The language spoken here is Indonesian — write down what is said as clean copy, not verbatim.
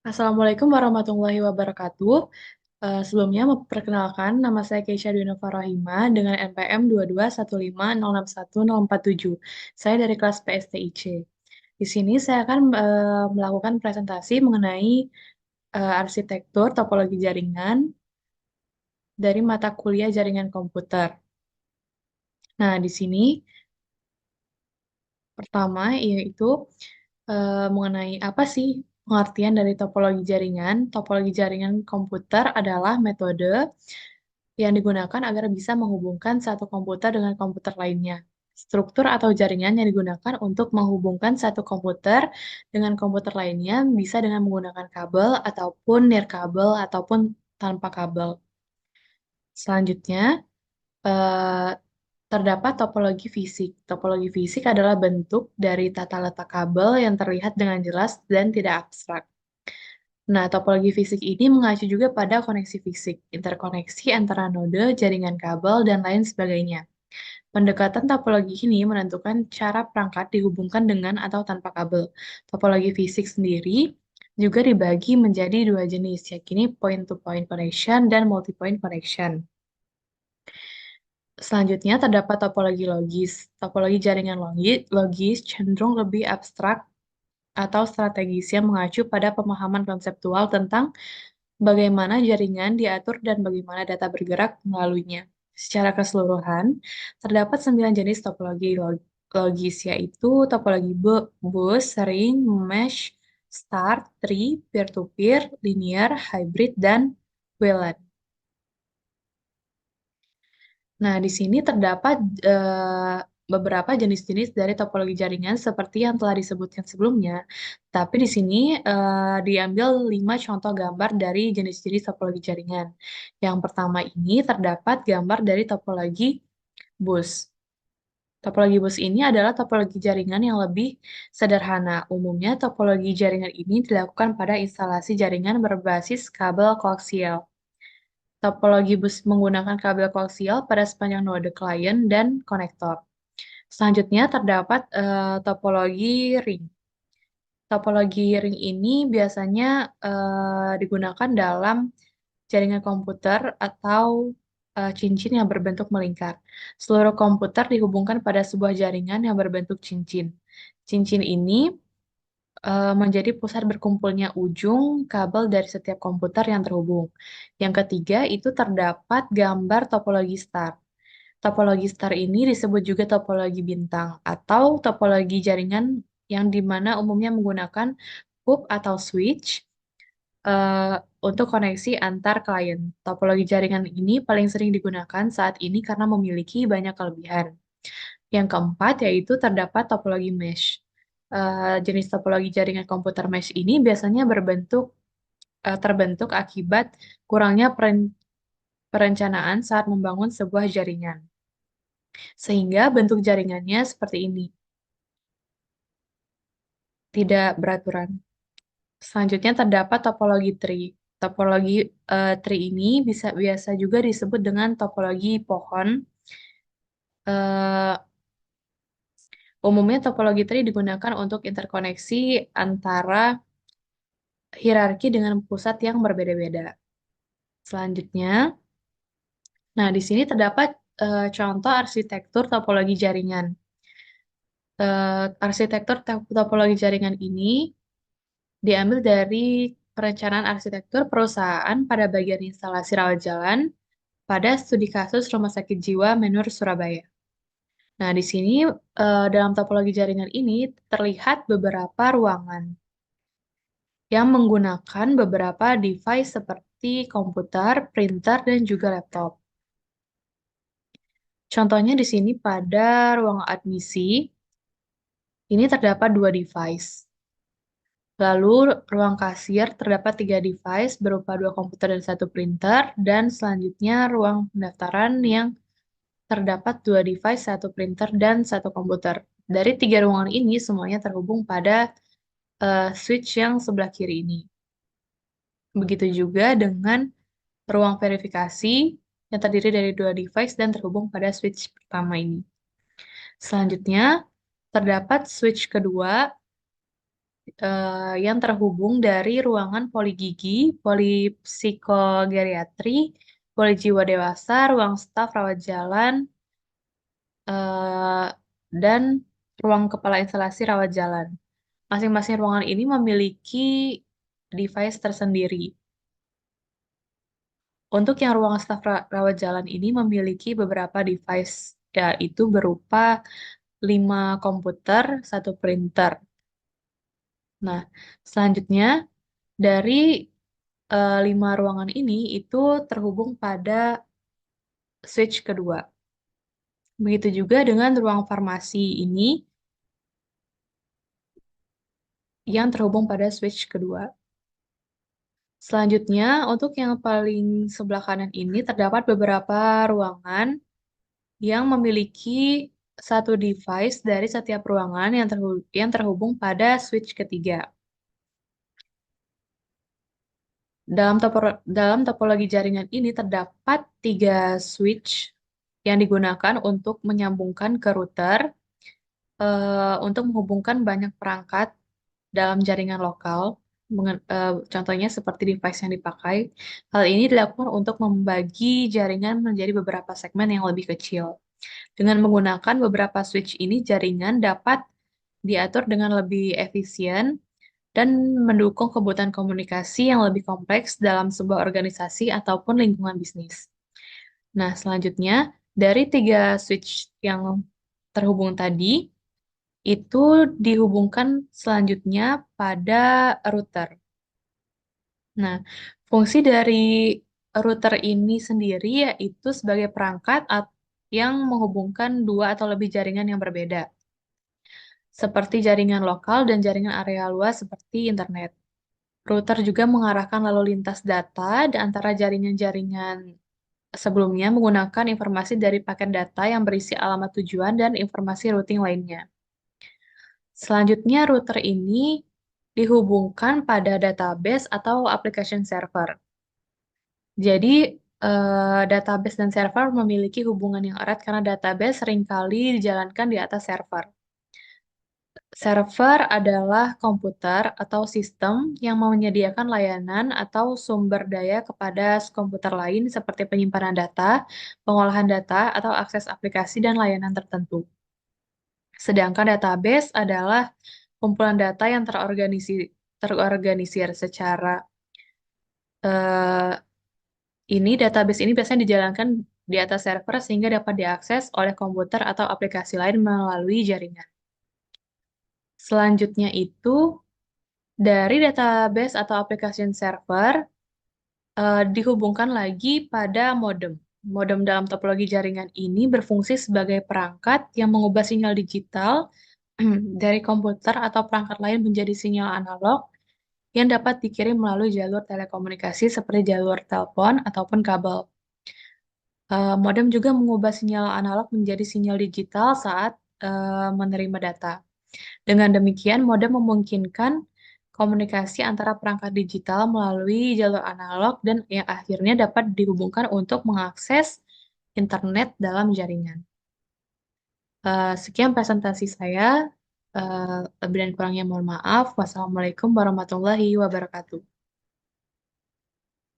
Assalamualaikum warahmatullahi wabarakatuh. Sebelumnya memperkenalkan, nama saya Keisha Dwinova Rohima dengan NPM 221506147. Saya dari kelas PSTIC. Di sini saya akan melakukan presentasi mengenai arsitektur topologi jaringan dari mata kuliah jaringan komputer. Nah, di sini pertama yaitu mengenai apa sih pengertian dari topologi jaringan. Topologi jaringan komputer adalah metode yang digunakan agar bisa menghubungkan satu komputer dengan komputer lainnya. Struktur atau jaringan yang digunakan untuk menghubungkan satu komputer dengan komputer lainnya bisa dengan menggunakan kabel ataupun nirkabel ataupun tanpa kabel. Selanjutnya, eh, terdapat topologi fisik. Topologi fisik adalah bentuk dari tata letak kabel yang terlihat dengan jelas dan tidak abstrak. Nah, topologi fisik ini mengacu juga pada koneksi fisik, interkoneksi antara node, jaringan kabel, dan lain sebagainya. Pendekatan topologi ini menentukan cara perangkat dihubungkan dengan atau tanpa kabel. Topologi fisik sendiri juga dibagi menjadi dua jenis, yakni point-to-point connection dan multi-point connection. Selanjutnya terdapat topologi logis. Topologi jaringan logis cenderung lebih abstrak atau strategis yang mengacu pada pemahaman konseptual tentang bagaimana jaringan diatur dan bagaimana data bergerak melaluinya. Secara keseluruhan, terdapat 9 jenis topologi logis, yaitu topologi bus, ring, mesh, star, tree, peer-to-peer, linear, hybrid, dan VLAN. Nah, di sini terdapat beberapa jenis-jenis dari topologi jaringan seperti yang telah disebutkan sebelumnya. Tapi di sini diambil 5 contoh gambar dari jenis-jenis topologi jaringan. Yang pertama ini terdapat gambar dari topologi bus. Topologi bus ini adalah topologi jaringan yang lebih sederhana. Umumnya, topologi jaringan ini dilakukan pada instalasi jaringan berbasis kabel koaksial. Topologi bus menggunakan kabel koaksial pada sepanjang node klien dan konektor. Selanjutnya terdapat topologi ring. Topologi ring ini biasanya digunakan dalam jaringan komputer atau cincin yang berbentuk melingkar. Seluruh komputer dihubungkan pada sebuah jaringan yang berbentuk cincin. Cincin ini menjadi pusat berkumpulnya ujung kabel dari setiap komputer yang terhubung. Yang ketiga, itu terdapat gambar topologi star. Topologi star ini disebut juga topologi bintang atau topologi jaringan yang dimana umumnya menggunakan hub atau switch eh, untuk koneksi antar klien. Topologi jaringan ini paling sering digunakan saat ini karena memiliki banyak kelebihan. Yang keempat yaitu terdapat topologi mesh. Jenis topologi jaringan komputer mesh ini biasanya terbentuk akibat kurangnya perencanaan saat membangun sebuah jaringan. Sehingga bentuk jaringannya seperti ini, tidak beraturan. Selanjutnya terdapat topologi tree. Topologi tree ini biasa juga disebut dengan topologi pohon. Eh, Umumnya topologi tree digunakan untuk interkoneksi antara hierarki dengan pusat yang berbeda-beda. Selanjutnya, nah di sini terdapat contoh arsitektur topologi jaringan. Arsitektur topologi jaringan ini diambil dari perencanaan arsitektur perusahaan pada bagian instalasi rawat jalan pada studi kasus Rumah Sakit Jiwa Menur Surabaya. Nah, di sini dalam topologi jaringan ini terlihat beberapa ruangan yang menggunakan beberapa device seperti komputer, printer, dan juga laptop. Contohnya di sini pada ruang admisi, ini terdapat dua device. Lalu ruang kasir terdapat tiga device berupa dua komputer dan satu printer, dan selanjutnya ruang pendaftaran yang terdapat dua device, satu printer, dan satu komputer. Dari tiga ruangan ini semuanya terhubung pada switch yang sebelah kiri ini. Begitu juga dengan ruang verifikasi yang terdiri dari dua device dan terhubung pada switch pertama ini. Selanjutnya, terdapat switch kedua yang terhubung dari ruangan poligigi, polipsikogeriatri, polijiwa dewasa, ruang staf rawat jalan, eh, dan ruang kepala instalasi rawat jalan. Masing-masing ruangan ini memiliki device tersendiri. Untuk yang ruang staf rawat jalan ini memiliki beberapa device, yaitu berupa 5 komputer, satu printer. Nah, selanjutnya dari 5 ruangan ini itu terhubung pada switch kedua. Begitu juga dengan ruang farmasi ini yang terhubung pada switch kedua. Selanjutnya, untuk yang paling sebelah kanan ini terdapat beberapa ruangan yang memiliki satu device dari setiap ruangan yang terhubung pada switch ketiga. Dalam topologi jaringan ini terdapat 3 switch yang digunakan untuk menyambungkan ke router untuk menghubungkan banyak perangkat dalam jaringan lokal. Contohnya seperti device yang dipakai. Hal ini dilakukan untuk membagi jaringan menjadi beberapa segmen yang lebih kecil. Dengan menggunakan beberapa switch ini, jaringan dapat diatur dengan lebih efisien dan mendukung kebutuhan komunikasi yang lebih kompleks dalam sebuah organisasi ataupun lingkungan bisnis. Nah, selanjutnya, dari 3 switch yang terhubung tadi, itu dihubungkan selanjutnya pada router. Nah, fungsi dari router ini sendiri yaitu sebagai perangkat yang menghubungkan dua atau lebih jaringan yang berbeda, seperti jaringan lokal dan jaringan area luas seperti internet. Router juga mengarahkan lalu lintas data di antara jaringan-jaringan sebelumnya menggunakan informasi dari paket data yang berisi alamat tujuan dan informasi routing lainnya. Selanjutnya, router ini dihubungkan pada database atau application server. Jadi, database dan server memiliki hubungan yang erat karena database seringkali dijalankan di atas server. Server adalah komputer atau sistem yang menyediakan layanan atau sumber daya kepada komputer lain seperti penyimpanan data, pengolahan data, atau akses aplikasi dan layanan tertentu. Sedangkan database adalah kumpulan data yang terorganisir secara eh, database ini biasanya dijalankan di atas server sehingga dapat diakses oleh komputer atau aplikasi lain melalui jaringan. Selanjutnya itu dari database atau application server dihubungkan lagi pada modem. Modem dalam topologi jaringan ini berfungsi sebagai perangkat yang mengubah sinyal digital dari komputer atau perangkat lain menjadi sinyal analog yang dapat dikirim melalui jalur telekomunikasi seperti jalur telepon ataupun kabel. Modem juga mengubah sinyal analog menjadi sinyal digital saat menerima data. Dengan demikian, modem memungkinkan komunikasi antara perangkat digital melalui jalur analog dan yang akhirnya dapat dihubungkan untuk mengakses internet dalam jaringan. Sekian presentasi saya. Lebih dan kurangnya mohon maaf. Wassalamualaikum warahmatullahi wabarakatuh.